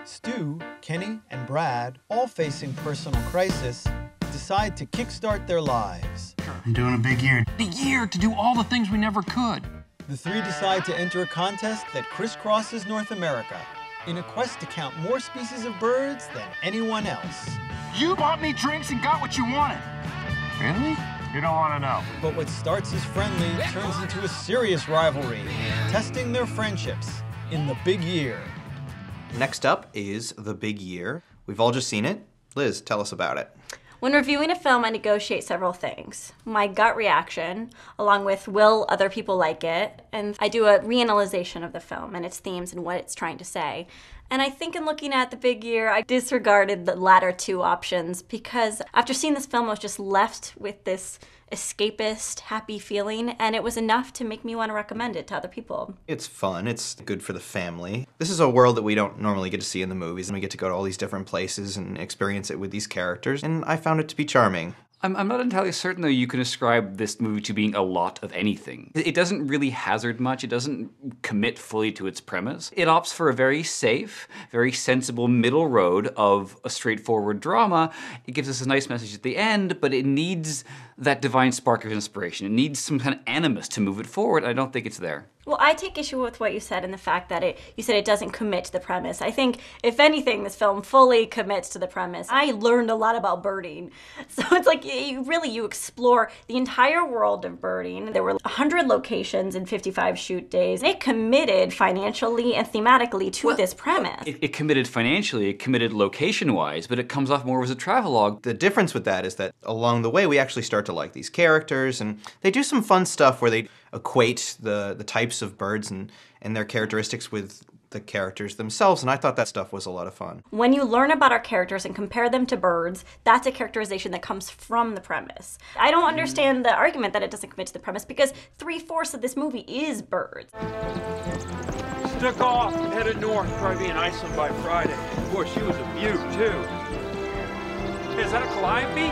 Stu, Kenny, and Brad, all facing personal crisis, decide to kickstart their lives. I'm doing a big year. Big year to do all the things we never could. The three decide to enter a contest that crisscrosses North America in a quest to count more species of birds than anyone else. You bought me drinks and got what you wanted. Really? You don't want to know. But what starts as friendly turns into a serious rivalry, testing their friendships in the big year. Next up is The Big Year. We've all just seen it. Liz, tell us about it. When reviewing a film, I negotiate several things. My gut reaction, along with will other people like it, and I do a reanalyzation of the film and its themes and what it's trying to say. And I think in looking at The Big Year, I disregarded the latter two options because after seeing this film, I was just left with this escapist, happy feeling, and it was enough to make me want to recommend it to other people. It's fun. It's good for the family. This is a world that we don't normally get to see in the movies, and we get to go to all these different places and experience it with these characters, and I found it to be charming. I'm not entirely certain, though, you can ascribe this movie to being a lot of anything. It doesn't really hazard much. It doesn't commit fully to its premise. It opts for a very safe, very sensible middle road of a straightforward drama. It gives us a nice message at the end, but it needs that divine spark of inspiration. It needs some kind of animus to move it forward. I don't think it's there. Well, I take issue with what you said and the fact that you said it doesn't commit to the premise. I think, if anything, this film fully commits to the premise. I learned a lot about birding. So it's like you explore the entire world of birding. There were 100 locations in 55 shoot days. It committed financially and thematically to this premise. It committed financially, it committed location-wise, but it comes off more as a travelogue. The difference with that is that along the way, we actually start to like these characters, and they do some fun stuff where they equate the types of birds and their characteristics with the characters themselves, and I thought that stuff was a lot of fun. When you learn about our characters and compare them to birds, that's a characterization that comes from the premise. I don't understand the argument that it doesn't commit to the premise because 3/4 of this movie is birds. Took off, headed north, probably be in Iceland by Friday. Boy, she was a beaut, too. Hey, is that a calliope?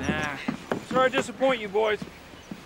Nah. Sorry to disappoint you boys.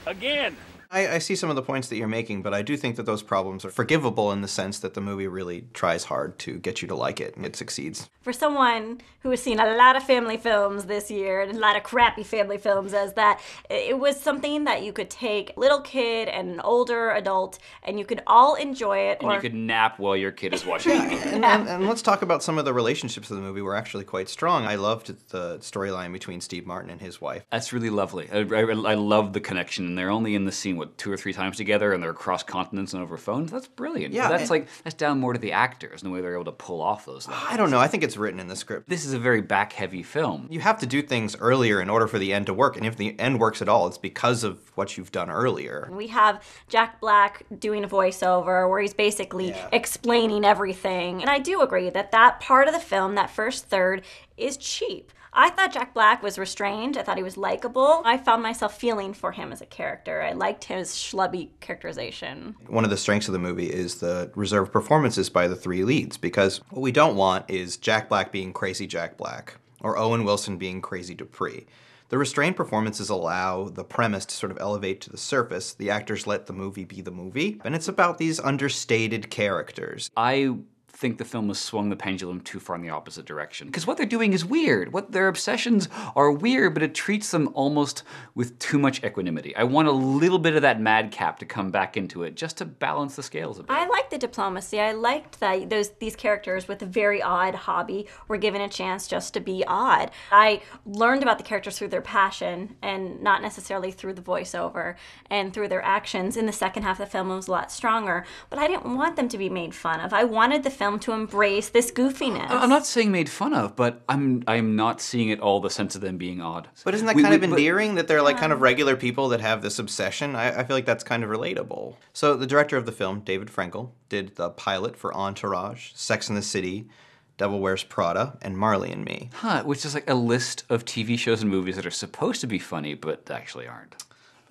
Again. I see some of the points that you're making, but I do think that those problems are forgivable in the sense that the movie really tries hard to get you to like it, and it succeeds. For someone who has seen a lot of family films this year, and a lot of crappy family films as that, it was something that you could take a little kid and an older adult, and you could all enjoy it. And you could nap while your kid is watching it. And let's talk about some of the relationships of the movie were actually quite strong. I loved the storyline between Steve Martin and his wife. That's really lovely. I love the connection, and they're only in the scene, what, 2 or 3 times together, and they're across continents and over phones. That's brilliant. Yeah, that's down more to the actors and the way they're able to pull off those things. I don't know. I think it's written in the script. This is a very back-heavy film. You have to do things earlier in order for the end to work, and if the end works at all, it's because of what you've done earlier. We have Jack Black doing a voiceover where he's basically explaining everything. And I do agree that that part of the film, that first third, is cheap. I thought Jack Black was restrained. I thought he was likable. I found myself feeling for him as a character. I liked his schlubby characterization. One of the strengths of the movie is the reserved performances by the 3 leads, because what we don't want is Jack Black being crazy Jack Black, or Owen Wilson being crazy Dupree. The restrained performances allow the premise to sort of elevate to the surface. The actors let the movie be the movie, and it's about these understated characters. I think the film has swung the pendulum too far in the opposite direction. Because what they're doing is weird. What their obsessions are weird, but it treats them almost with too much equanimity. I want a little bit of that madcap to come back into it, just to balance the scales a bit. I liked the diplomacy. I liked that these characters with a very odd hobby were given a chance just to be odd. I learned about the characters through their passion and not necessarily through the voiceover and through their actions. In the second half of the film, it was a lot stronger, but I didn't want them to be made fun of. I wanted the film to embrace this goofiness. I'm not saying made fun of, but I'm not seeing at all the sense of them being odd. But isn't that kind of endearing that they're like kind of regular people that have this obsession? I feel like that's kind of relatable. So the director of the film, David Frankel, did the pilot for Entourage, Sex and the City, Devil Wears Prada, and Marley and Me. Which is like a list of TV shows and movies that are supposed to be funny, but actually aren't.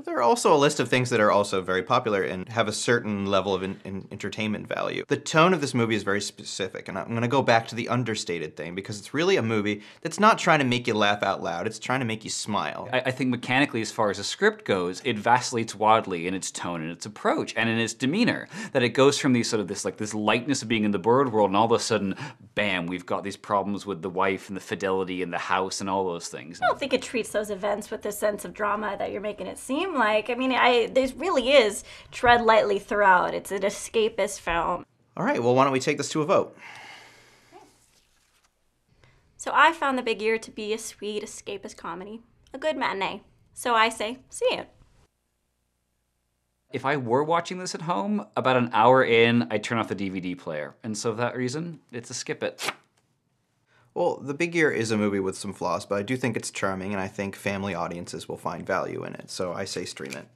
There are also a list of things that are also very popular and have a certain level of entertainment value. The tone of this movie is very specific, and I'm going to go back to the understated thing because it's really a movie that's not trying to make you laugh out loud, it's trying to make you smile. I think mechanically, as far as a script goes, it vacillates wildly in its tone and its approach and in its demeanor. That it goes from this lightness of being in the bird world, and all of a sudden, bam, we've got these problems with the wife and the fidelity and the house and all those things. I don't think it treats those events with the sense of drama that you're making it seem like. I mean, there really is tread lightly throughout. It's an escapist film. All right, well, why don't we take this to a vote? So I found The Big Year to be a sweet escapist comedy, a good matinee. So I say, see it. If I were watching this at home, about an hour in, I'd turn off the DVD player. And so for that reason, it's a skip it. Well, The Big Year is a movie with some flaws, but I do think it's charming, and I think family audiences will find value in it, so I say stream it.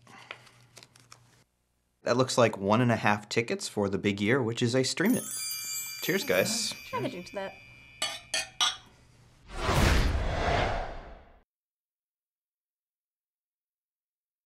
That looks like 1.5 tickets for The Big Year, which is a stream it. Cheers, guys. I could drink to that.